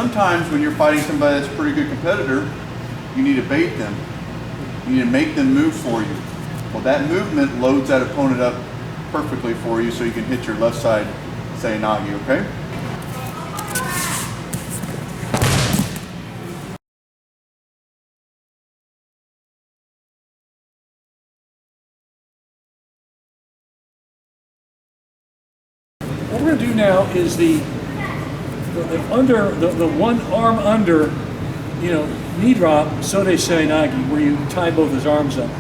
sometimes when you're fighting somebody that's a pretty good competitor, you need to bait them. You need to make them move for you. Well, that movement loads that opponent up perfectly for you so you can hit your left side Seoi Nage, okay? What we're going to do now is the one arm under, knee drop, Sode Seoi Nage, where you tie both his arms up.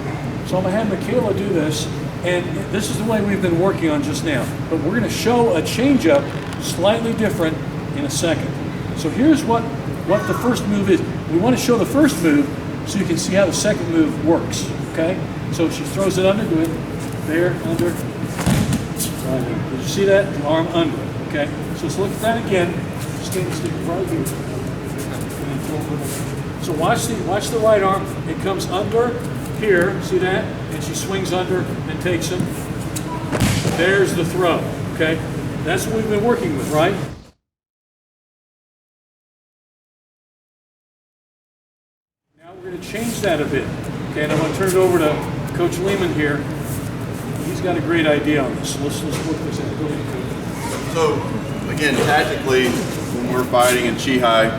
So I'm going to have Michaela do this, and this is the way we've been working on just now. But we're going to show a change up slightly different in a second. So here's what the first move is. We want to show the first move so you can see how the second move works, okay? So she throws it under, do it there, under. Did you see that? The arm under, okay? So let's look at that again. Stick right here. So watch the right arm. It comes under here, see that? And she swings under and takes him. There's the throw, okay? That's what we've been working with, right? Now we're going to change that a bit, okay? And I'm going to turn it over to Coach Lehman here. He's got a great idea on this. So let's work this out. Go ahead, Coach. So, again, tactically, when we're fighting in Chi-Hi,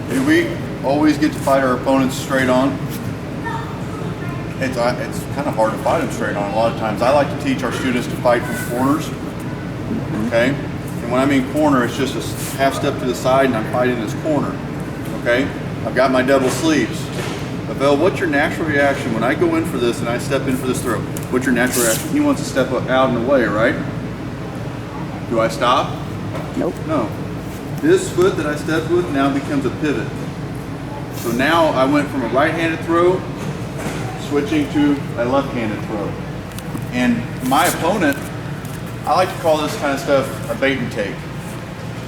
do we always get to fight our opponents straight on? It's kind of hard to fight them straight on a lot of times. I like to teach our students to fight from corners, okay? And when I mean corner, it's just a half step to the side and I'm fighting this corner, okay? I've got my double sleeves. Abel, what's your natural reaction when I go in for this and I step in for this throw? What's your natural reaction? He wants to step out in the way, right? Do I stop? Nope. No. This foot that I stepped with now becomes a pivot. So now I went from a right-handed throw switching to a left-handed throw. And my opponent, I like to call this kind of stuff a bait and take.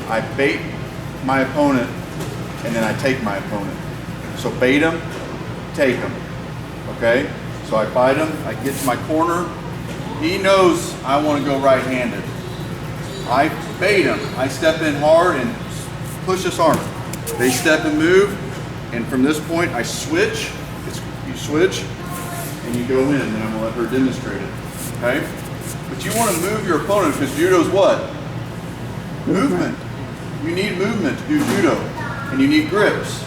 I bait my opponent and then I take my opponent. So bait him, take him, okay? So I fight him, I get to my corner. He knows I want to go right-handed. I bait him, I step in hard and push this arm. They step and move, and from this point I switch. You switch, and you go in, and I'm gonna let her demonstrate it, okay? But you want to move your opponent because judo's what? Movement. You need movement to do judo, and you need grips.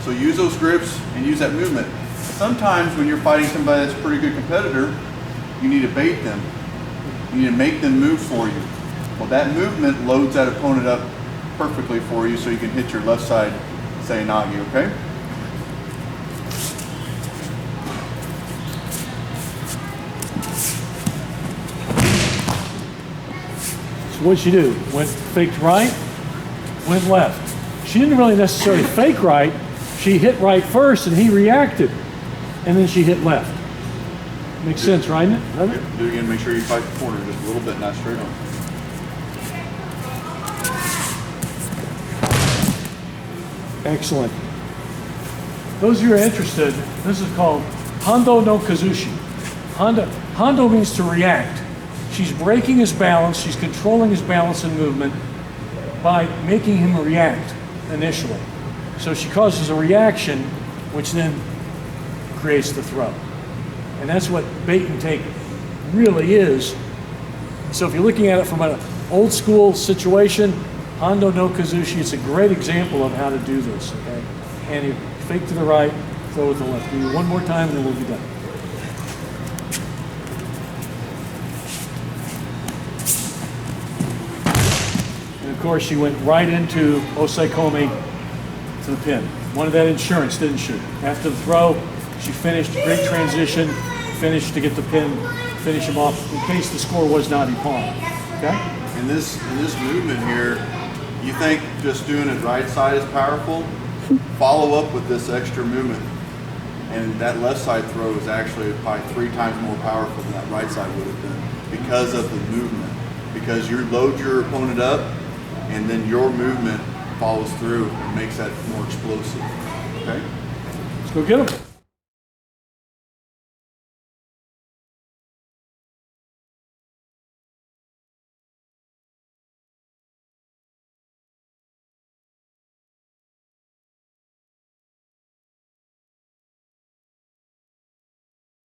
So use those grips and use that movement. Sometimes when you're fighting somebody that's a pretty good competitor, you need to bait them. You need to make them move for you. Well, that movement loads that opponent up perfectly for you so you can hit your left side Seoi Nage, okay? So what'd she do? Went faked right, went left. She didn't really necessarily fake right. She hit right first and he reacted. And then she hit left. Makes sense, right? Do it again, make sure you fight the corner just a little bit, not straight on. Excellent. Those of you who are interested, this is called Hondo no Kazushi. Hondo means to react. She's breaking his balance, she's controlling his balance and movement by making him react initially. So she causes a reaction, which then creates the throw. And that's what bait and take really is. So if you're looking at it from an old school situation, Hondo no Kazushi, it's a great example of how to do this, okay? And you fake to the right, throw with the left. Do it one more time and then we'll be done. And of course, she went right into Osaikomi to the pin. Wanted that insurance, didn't she? After the throw, she finished, great transition, finished to get the pin, finish him off in case the score was not ippon. Okay? In this movement here, you think just doing it right side is powerful? Follow up with this extra movement. And that left side throw is actually probably 3 times more powerful than that right side would have been because of the movement. Because you load your opponent up and then your movement follows through and makes that more explosive. Okay? Let's go get him.